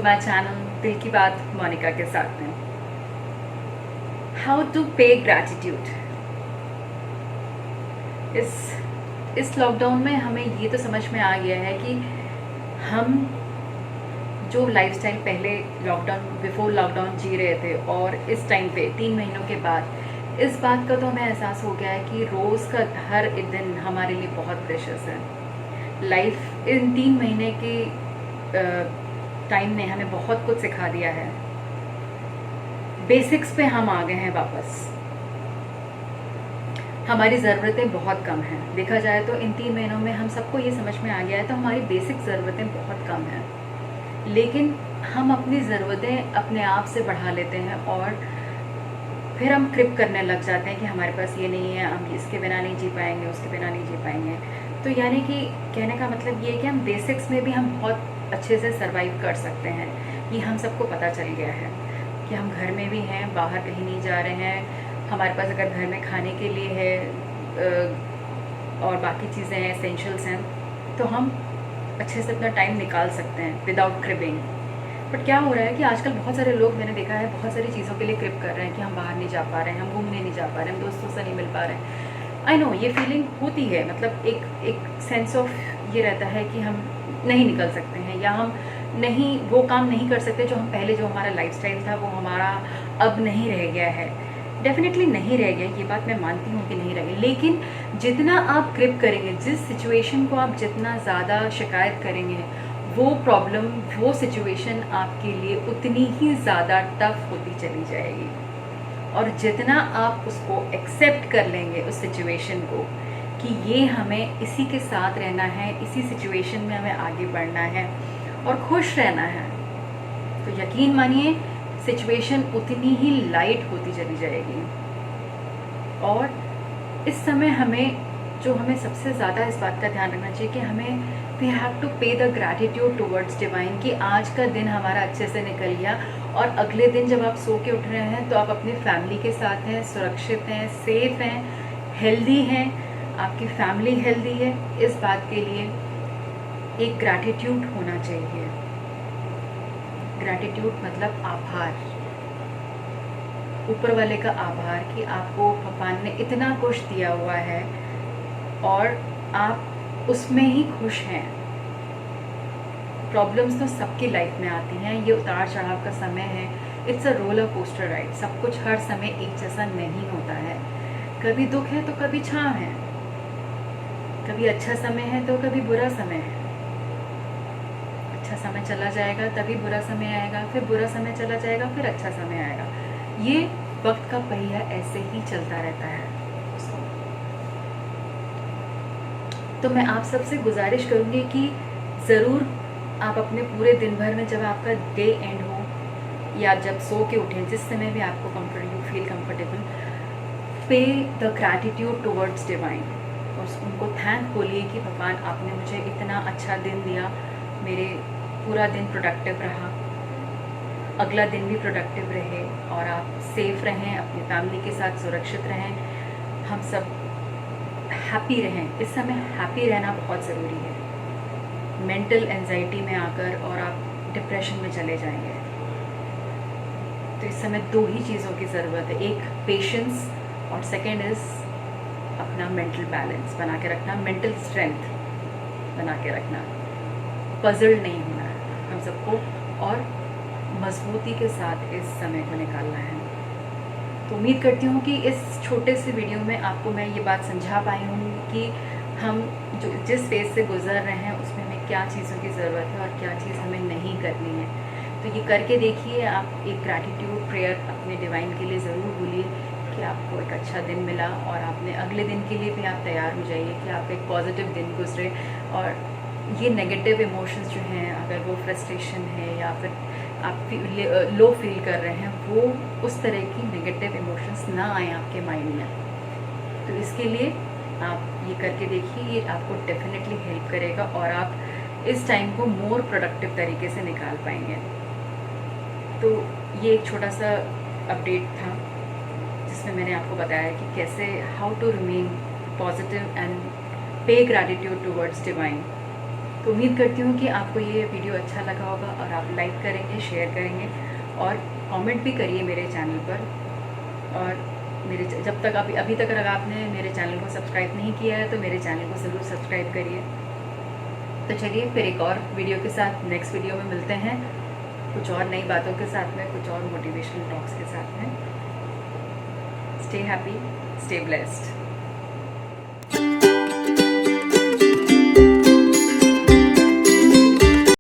To my channel दिल की बात मोनिका के साथ में। हाउ टू पे ग्रैटिट्यूड। इस लॉकडाउन में हमें ये तो समझ में आ गया है कि हम जो लाइफस्टाइल पहले बिफोर लॉकडाउन जी रहे थे और इस टाइम पे 3 महीनों के बाद इस बात का तो हमें एहसास हो गया है कि रोज़ का हर एक दिन हमारे लिए बहुत प्रेशियस है। लाइफ इन 3 महीने की टाइम ने हमें बहुत कुछ सिखा दिया है। बेसिक्स पे हम आ गए हैं वापस। हमारी ज़रूरतें बहुत कम हैं। देखा जाए तो इन 3 महीनों में हम सबको ये समझ में आ गया है तो हमारी बेसिक ज़रूरतें बहुत कम हैं, लेकिन हम अपनी ज़रूरतें अपने आप से बढ़ा लेते हैं और फिर हम क्रिप करने लग जाते हैं कि हमारे पास ये नहीं है, हम इसके बिना नहीं जी पाएंगे, उसके बिना नहीं जी पाएंगे। तो यानी कि कहने का मतलब ये है कि हम बेसिक्स में भी हम बहुत अच्छे से सर्वाइव कर सकते हैं। ये हम सबको पता चल गया है कि हम घर में भी हैं, बाहर कहीं नहीं जा रहे हैं, हमारे पास अगर घर में खाने के लिए है और बाकी चीज़ें हैं, एसेंशियल्स हैं, तो हम अच्छे से अपना टाइम निकाल सकते हैं विदाउट क्रिपिंग। बट क्या हो रहा है कि आजकल बहुत सारे लोग, मैंने देखा है, बहुत सारी चीज़ों के लिए क्रिप कर रहे हैं कि हम बाहर नहीं जा पा रहे हैं, हम घूमने नहीं जा पा रहे हैं, हम दोस्तों से नहीं मिल पा रहे हैं। आई नो ये फीलिंग होती है, मतलब एक सेंस ऑफ ये रहता है कि हम नहीं निकल सकते हैं या हम नहीं वो काम नहीं कर सकते जो हम पहले, जो हमारा लाइफस्टाइल था वो हमारा अब नहीं रह गया है। डेफिनेटली नहीं रह गया, ये बात मैं मानती हूँ कि नहीं रह गई, लेकिन जितना आप क्रिप करेंगे, जिस सिचुएशन को आप जितना ज़्यादा शिकायत करेंगे, वो प्रॉब्लम, वो सिचुएशन आपके लिए उतनी ही ज़्यादा टफ होती चली जाएगी। और जितना आप उसको एक्सेप्ट कर लेंगे उस सिचुएशन को कि ये हमें इसी के साथ रहना है, इसी सिचुएशन में हमें आगे बढ़ना है और खुश रहना है, तो यकीन मानिए सिचुएशन उतनी ही लाइट होती चली जाएगी। और इस समय हमें सबसे ज़्यादा इस बात का ध्यान रखना चाहिए कि हमें वी हैव टू पे द ग्रैटिट्यूड टुवर्ड्स डिवाइन कि आज का दिन हमारा अच्छे से निकल गया और अगले दिन जब आप सो के उठ रहे हैं तो आप अपनी फैमिली के साथ हैं, सुरक्षित हैं, सेफ हैं, हेल्दी हैं, आपकी फैमिली हेल्दी है। इस बात के लिए एक ग्रैटिट्यूड होना चाहिए। ग्रैटिट्यूड मतलब आभार, ऊपर वाले का आभार कि आपको भगवान ने इतना कुछ दिया हुआ है और आप उसमें ही खुश हैं। प्रॉब्लम्स तो सबकी लाइफ में आती हैं, ये उतार चढ़ाव का समय है, it's a roller coaster ride. सब कुछ हर समय एक जैसा नहीं होता है, कभी दुख है तो कभी छाँव है, कभी अच्छा समय है तो कभी बुरा समय है। अच्छा समय चला जाएगा तभी बुरा समय आएगा, फिर बुरा समय चला जाएगा फिर अच्छा समय आएगा। ये वक्त का पहिया ऐसे ही चलता रहता है। तो मैं आप सबसे गुजारिश करूँगी कि ज़रूर आप अपने पूरे दिन भर में, जब आपका डे एंड हो या जब सो के उठें, जिस समय भी आपको फील कंफर्टेबल, पे द ग्रैटिट्यूड टुवर्ड्स डिवाइन। उनको थैंक बोलिए कि भगवान आपने मुझे इतना अच्छा दिन दिया, मेरे पूरा दिन प्रोडक्टिव रहा, अगला दिन भी प्रोडक्टिव रहे और आप सेफ रहें, अपनी फैमिली के साथ सुरक्षित रहें, हम सब हैप्पी रहें। इस समय हैप्पी रहना बहुत ज़रूरी है। मेंटल एंजाइटी में आकर और आप डिप्रेशन में चले जाएंगे। तो इस समय 2 ही चीज़ों की ज़रूरत है, एक पेशेंस और सेकंड इज़ अपना मेंटल बैलेंस बना के रखना, मेंटल स्ट्रेंथ बना के रखना। पजल नहीं होना है हम सबको और मजबूती के साथ इस समय को निकालना है। तो उम्मीद करती हूँ कि इस छोटे से वीडियो में आपको मैं ये बात समझा पाई हूँ कि हम जिस फेज से गुजर रहे हैं उसमें हमें क्या चीज़ों की ज़रूरत है और क्या चीज़ हमें नहीं करनी है। तो ये करके देखिए, आप एक ग्रैटिट्यूड प्रेयर अपने डिवाइन के लिए ज़रूर बोलिए कि आपको एक अच्छा दिन मिला और आपने अगले दिन के लिए भी आप तैयार हो जाइए कि आप एक पॉजिटिव दिन गुजरे और ये नेगेटिव इमोशंस जो हैं, अगर वो फ्रस्ट्रेशन है या फिर आप लो फील कर रहे हैं, वो उस तरह की नेगेटिव इमोशंस ना आए आपके माइंड में। तो इसके लिए आप ये करके देखिए, ये आपको डेफिनेटली हेल्प करेगा और आप इस टाइम को मोर प्रोडक्टिव तरीके से निकाल पाएंगे। तो ये एक छोटा सा अपडेट था जिसमें मैंने आपको बताया कि कैसे how to remain positive and pay gratitude towards divine. तो उम्मीद करती हूँ कि आपको ये वीडियो अच्छा लगा होगा और आप लाइक करेंगे, शेयर करेंगे और कमेंट भी करिए मेरे चैनल पर। और मेरे जब तक अभी तक अगर आपने मेरे चैनल को सब्सक्राइब नहीं किया है तो मेरे चैनल को ज़रूर सब्सक्राइब करिए। तो चलिए फिर एक और वीडियो के साथ नेक्स्ट वीडियो में मिलते हैं, कुछ और नई बातों के साथ में, कुछ और मोटिवेशनल टॉक्स के साथ में। Stay happy, stay blessed.